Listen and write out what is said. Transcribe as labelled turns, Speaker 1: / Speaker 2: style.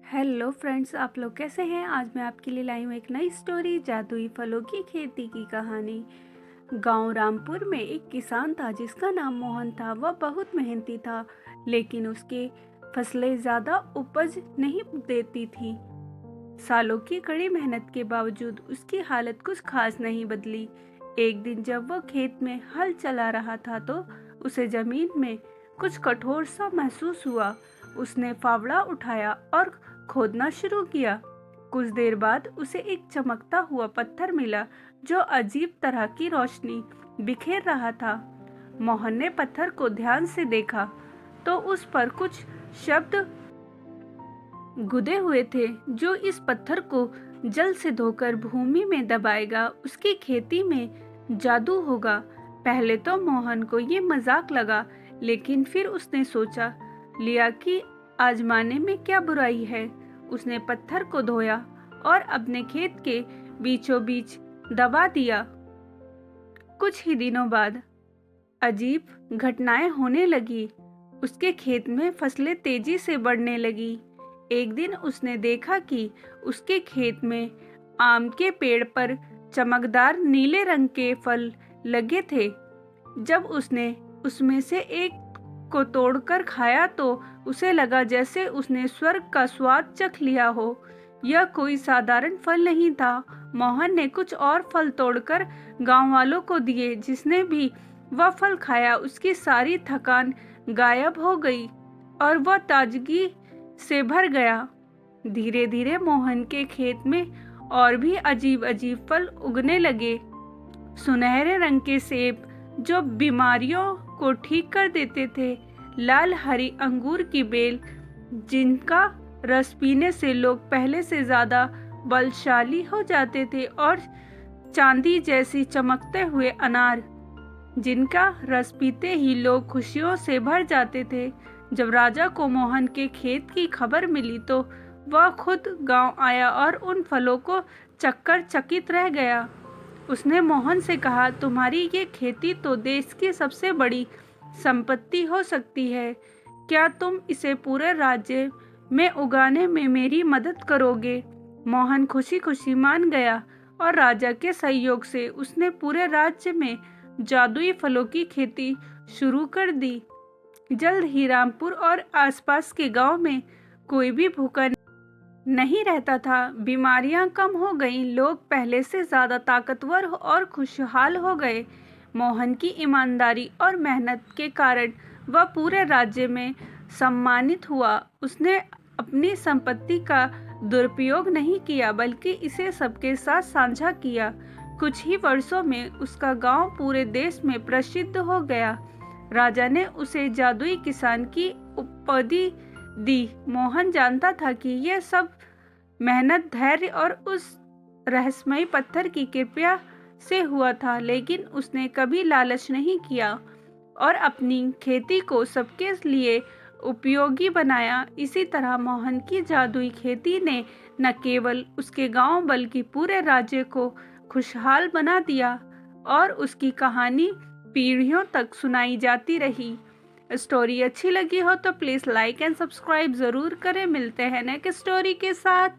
Speaker 1: Hello friends, आप लोग कैसे हैं। आज मैं आपके लिए लाई हूँ एक नई स्टोरी, जादुई फलों की खेती की कहानी। गांव रामपुर में एक किसान था जिसका नाम मोहन था। वह बहुत मेहनती था, लेकिन उसके फसलें ज़्यादा उपज नहीं देती थी। सालों की कड़ी मेहनत के बावजूद उसकी हालत कुछ खास नहीं बदली। एक दिन जब वह खेत में हल चला रहा था तो उसे जमीन में कुछ कठोर सा महसूस हुआ। उसने फावड़ा उठाया और खोदना शुरू किया। कुछ देर बाद उसे एक चमकता हुआ पत्थर मिला जो अजीब तरह की रोशनी बिखेर रहा था। मोहन ने पत्थर को ध्यान से देखा तो उस पर कुछ शब्द गुदे हुए थे जो इस पत्थर को जल से धोकर भूमि में दबाएगा, उसकी खेती में जादू होगा। पहले तो मोहन को ये मजाक लगा, लेकिन फिर उसने सोचा लिया कि आजमाने में क्या बुराई है। उसने पत्थर को धोया और अपने खेत के बीचों बीच दबा दिया। कुछ ही दिनों बाद अजीब घटनाएं होने लगी। उसके खेत में फसलें तेजी से बढ़ने लगी। एक दिन उसने देखा कि उसके खेत में आम के पेड़ पर चमकदार नीले रंग के फल लगे थे। जब उसने उसमें से एक को तोड़कर खाया तो उसे लगा जैसे उसने स्वर्ग का स्वाद चख लिया हो। यह कोई साधारण फल नहीं था। मोहन ने कुछ और फल तोड़कर गांव वालों को दिए। जिसने भी वह फल खाया उसकी सारी थकान गायब हो गई और वह ताजगी से भर गया। धीरे धीरे मोहन के खेत में और भी अजीब अजीब फल उगने लगे। सुनहरे रंग के सेब जो बीमारियों को ठीक कर देते थे, लाल हरी अंगूर की बेल जिनका रस पीने से लोग पहले से ज्यादा बलशाली हो जाते थे, और चांदी जैसी चमकते हुए अनार जिनका रस पीते ही लोग खुशियों से भर जाते थे। जब राजा को मोहन के खेत की खबर मिली तो वह खुद गांव आया और उन फलों को चखकर चकित रह गया। उसने मोहन से कहा, तुम्हारी ये खेती तो देश की सबसे बड़ी संपत्ति हो सकती है। क्या तुम इसे पूरे राज्य में उगाने में मेरी मदद करोगे? मोहन खुशी खुशी मान गया और राजा के सहयोग से उसने पूरे राज्य में जादुई फलों की खेती शुरू कर दी। जल्द ही रामपुर और आसपास के गांव में कोई भी भूखा नहीं रहता था। बीमारियां कम हो गईं, लोग पहले से ज्यादा ताकतवर और खुशहाल हो गए। मोहन की ईमानदारी और मेहनत के कारण वह पूरे राज्य में सम्मानित हुआ। उसने अपनी संपत्ति का दुरुपयोग नहीं किया, बल्कि इसे सबके साथ साझा किया। कुछ ही वर्षों में उसका गांव पूरे देश में प्रसिद्ध हो गया। राजा ने उसे जादुई किसान की उपाधि दी। मोहन जानता था कि यह सब मेहनत, धैर्य और उस रहस्यमय पत्थर की कृपा से हुआ था, लेकिन उसने कभी लालच नहीं किया और अपनी खेती को सबके लिए उपयोगी बनाया। इसी तरह मोहन की जादुई खेती ने न केवल उसके गांव बल्कि पूरे राज्य को खुशहाल बना दिया और उसकी कहानी पीढ़ियों तक सुनाई जाती रही। स्टोरी अच्छी लगी हो तो प्लीज़ लाइक एंड सब्सक्राइब ज़रूर करें। मिलते हैं नेक्स्ट स्टोरी के साथ।